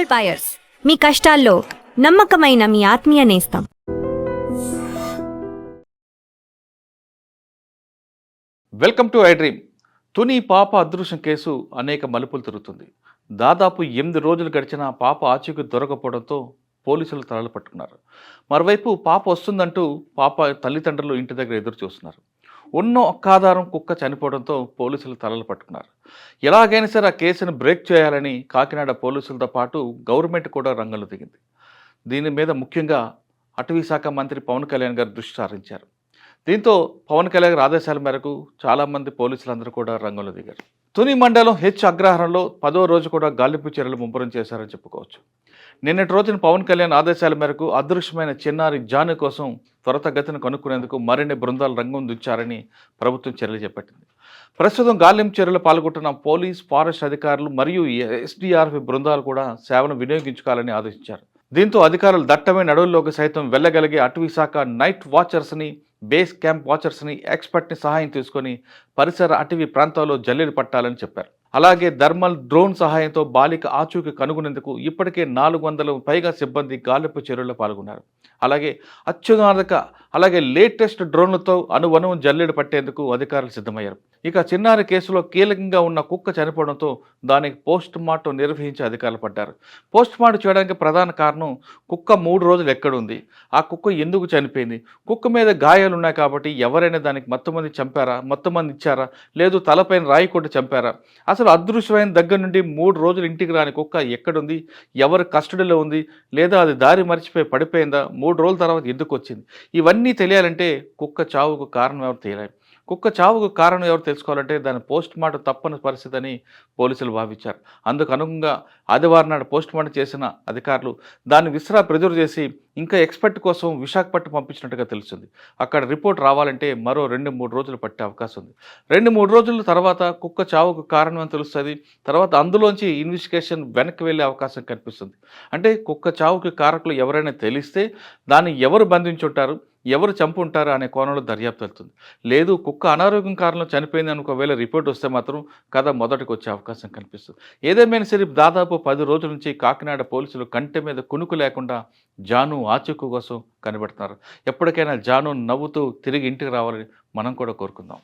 Gold buyers, మీ కష్టాల్లో నమ్మకమైన మీ ఆత్మీయ నేస్తం. Welcome to I dream. Tuni పాప అదృశ్యం కేసు అనేక మలుపులు తిరుగుతుంది. దాదాపు 8 రోజులు గడిచిన పాప ఆచూకీ దొరకపోవడంతో పోలీసులు తలలు పట్టుకున్నారు. మరోవైపు పాప వస్తుందంటూ పాప తల్లిదండ్రులు ఇంటి దగ్గర ఎదురు చూస్తున్నారు. ఉన్న ఒక్క ఆధారం కుక్క చనిపోవడంతో పోలీసులు తలలు పట్టుకున్నారు. ఎలాగైనా సరే ఆ కేసును బ్రేక్ చేయాలని కాకినాడ పోలీసులతో పాటు గవర్నమెంట్ కూడా రంగంలో దిగింది. దీని మీద ముఖ్యంగా అటవీ శాఖ మంత్రి పవన్ కళ్యాణ్ గారు దృష్టి సారించారు. దీంతో పవన్ కళ్యాణ్ గారి ఆదేశాల మేరకు చాలామంది పోలీసులందరూ కూడా రంగంలో దిగారు. తుని మండలం హెచ్ అగ్రహారంలో 10వ రోజు కూడా గాలింపు చర్యలు ముమ్మరం చేశారని చెప్పుకోవచ్చు. నిన్నటి రోజున పవన్ కళ్యాణ్ ఆదేశాల మేరకు అదృశ్యమైన చిన్నారి జాను కోసం త్వరితగతిన కనుక్కునేందుకు మరిన్ని బృందాలు రంగం దించారని ప్రభుత్వం చర్యలు చేపట్టింది. ప్రస్తుతం గాలింపు చర్యలు పాల్గొంటున్న పోలీస్, ఫారెస్ట్ అధికారులు మరియు ఎస్డీఆర్ఎఫ్ బృందాలు కూడా సేవను వినియోగించుకోవాలని ఆదేశించారు. దీంతో అధికారులు దట్టమైన అడవుల్లోకి సైతం వెళ్ళగలిగే అటవీ శాఖ నైట్ వాచర్స్ని, బేస్ క్యాంప్ వాచర్స్ని, ఎక్స్పర్ట్ని సహాయం తీసుకొని పరిసర అటవీ ప్రాంతాల్లో జల్లెడ పట్టాలని చెప్పారు. అలాగే థర్మల్ డ్రోన్ సహాయంతో బాలిక ఆచూకీ కనుగొనేందుకు ఇప్పటికే 400 పైగా సిబ్బంది గాలింపు చర్యల్లో పాల్గొన్నారు. అలాగే లేటెస్ట్ డ్రోన్లతో అణువణువు జల్లెడ పట్టేందుకు అధికారులు సిద్ధమయ్యారు. ఇక చిన్నారి కేసులో కీలకంగా ఉన్న కుక్క చనిపోవడంతో దానికి పోస్ట్ మార్టం నిర్వహించి అధికారులు పడ్డారు. పోస్ట్ మార్టం చేయడానికి ప్రధాన కారణం కుక్క 3 రోజులు ఎక్కడుంది, ఆ కుక్క ఎందుకు చనిపోయింది, కుక్క మీద గాయాలు ఉన్నాయి కాబట్టి ఎవరైనా దానికి మొత్తమంది చంపారా, మొత్తమంది ఇచ్చారా, లేదు తలపైన రాయి కొట్టి చంపారా, అసలు అదృశ్యమైన దగ్గర నుండి 3 రోజులు ఇంటికి రాని కుక్క ఎక్కడుంది, ఎవరి కస్టడీలో ఉంది, లేదా అది దారి మర్చిపోయి పడిపోయిందా, 3 రోజుల తర్వాత ఎందుకు వచ్చింది, ఇవన్నీ తెలియాలంటే కుక్క చావుకు కారణం ఎవరు తెలియాలి. కుక్క చావుకు కారణం ఎవరు తెలుసుకోవాలంటే దాని పోస్ట్ మార్టం తప్పని పరిస్థితి అని పోలీసులు భావించారు. అందుకు అనుగుణంగా ఆదివారం నాడు పోస్ట్ మార్టం చేసిన అధికారులు దాన్ని ప్రిజర్వ్ చేసి ఇంకా ఎక్స్పర్ట్ కోసం విశాఖపట్నం పంపించినట్టుగా తెలుస్తుంది. అక్కడ రిపోర్ట్ రావాలంటే మరో 2-3 రోజులు పట్టే అవకాశం ఉంది. 2-3 రోజుల తర్వాత కుక్క చావుకు కారణం అని తెలుస్తుంది. తర్వాత అందులోంచి ఇన్వెస్టిగేషన్ వెనక్కి వెళ్ళే అవకాశం కనిపిస్తుంది. అంటే కుక్క చావుకి కారకులు ఎవరైనా తెలిస్తే దాన్ని ఎవరు బంధించుంటారు, ఎవరు చంపుంటారు అనే కోణంలో దర్యాప్తు వెళ్తుంది. లేదు కుక్క అనారోగ్యం కారణంలో చనిపోయింది అని ఒకవేళ రిపోర్ట్ వస్తే మాత్రం కథ మొదటికి వచ్చే అవకాశం కనిపిస్తుంది. ఏదేమైనా సరే దాదాపు 10 రోజుల నుంచి కాకినాడ పోలీసులు కంటి మీద కునుకు లేకుండా జాను ఆచూకీ కోసం కనిపెడుతున్నారు. ఎప్పటికైనా జాను నవ్వుతూ తిరిగి ఇంటికి రావాలని మనం కూడా కోరుకుందాం.